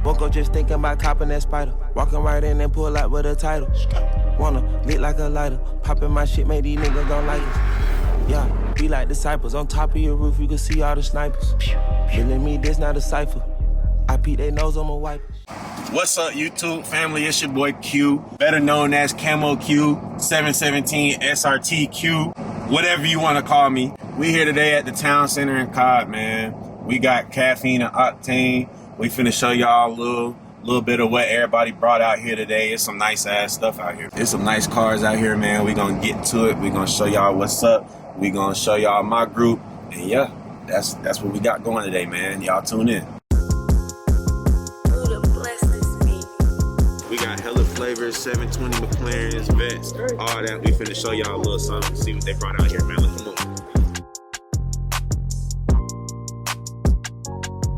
Woke up just thinking about copping that spider. Walking right in and pull out with a title. Wanna lit like a lighter. Popping my shit, make these niggas gon' like us. Yeah, we like disciples. On top of your roof, you can see all the snipers. Feeling me, this not a cipher. I peep their nose on my wipers. What's up, YouTube family? It's your boy Q, better known as Camo Q, 717 SRT Q, whatever you want to call me. We here today at the town center in Cobb, man. We got Caffeine and Octane. We finna show y'all a little bit of what everybody brought out here today. It's some nice ass stuff out here. There's some nice cars out here, man. We gonna get to it. We gonna show y'all what's up. We gonna show y'all my group, and yeah, that's what we got going today, man. Y'all tune in. We got hella flavors, 720 McLarens, Vets, all that. We finna show y'all a little something, see what they brought out here, man. Come on.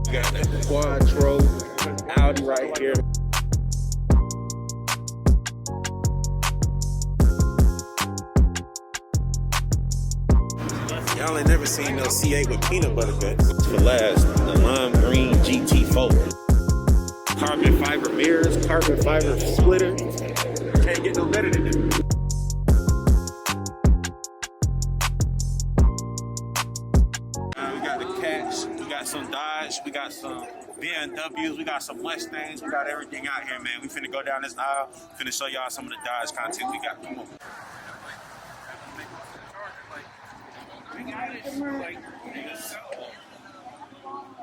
We got the Quattro, Audi right here. Y'all ain't never seen no C8 with peanut butter vents. For last, the lime green GT4. Carbon fiber mirrors, carbon fiber splitter. Can't get no better than that. We got the Cats, we got some Dodge, we got some BMWs, we got some Mustangs, we got everything out here, man. We finna go down this aisle, finna show y'all some of the Dodge content we got. Come on.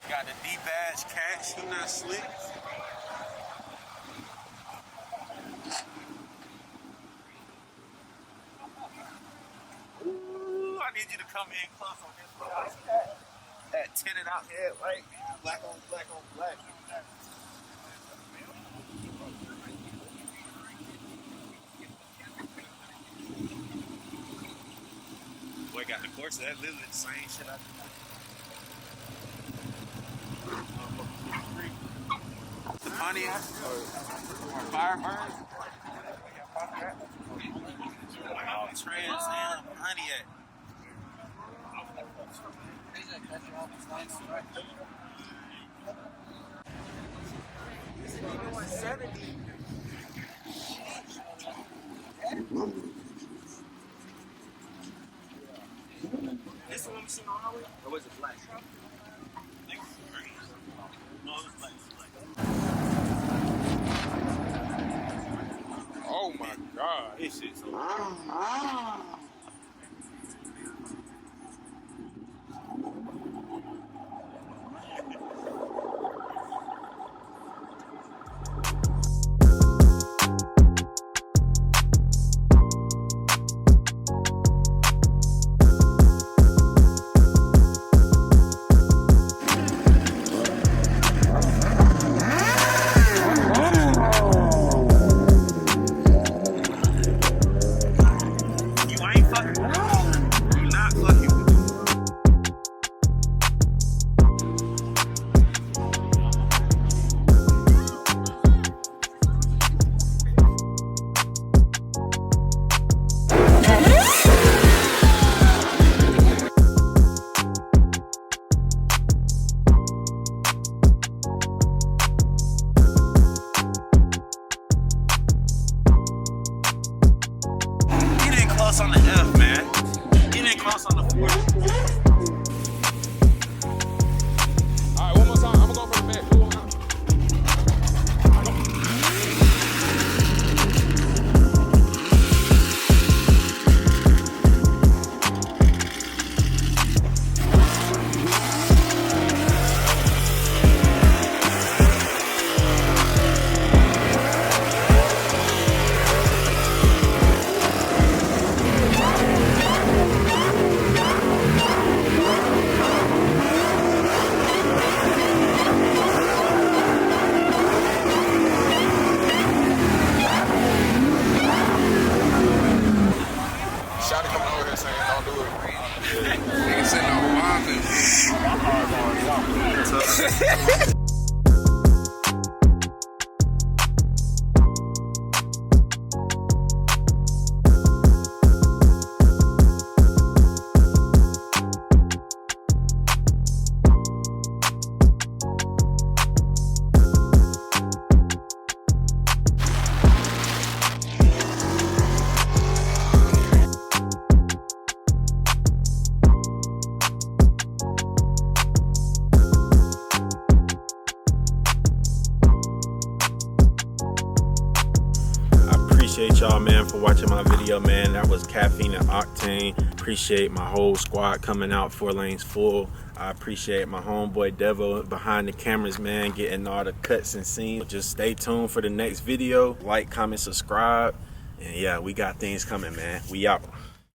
Got the D-Badge Cats, he not slick. Ooh, I need you to come in close on this one. That tinted out headlight, black on black on black. Boy, got the course of that literally the same shit I do. The Pontiac or Firebird. All Trans and Pontiac. This the one we seen on the highway? Or was it black? I think it's green. No, it was black. Oh my God, this shit's so You ain't appreciate y'all, man, for watching my video, man. That was Caffeine and Octane. Appreciate my whole squad coming out 4 lanes full. I appreciate my homeboy Devo behind the cameras, man, getting all the cuts and scenes. Just stay tuned for the next video. Like, comment, subscribe. And yeah, we got things coming, man. We out.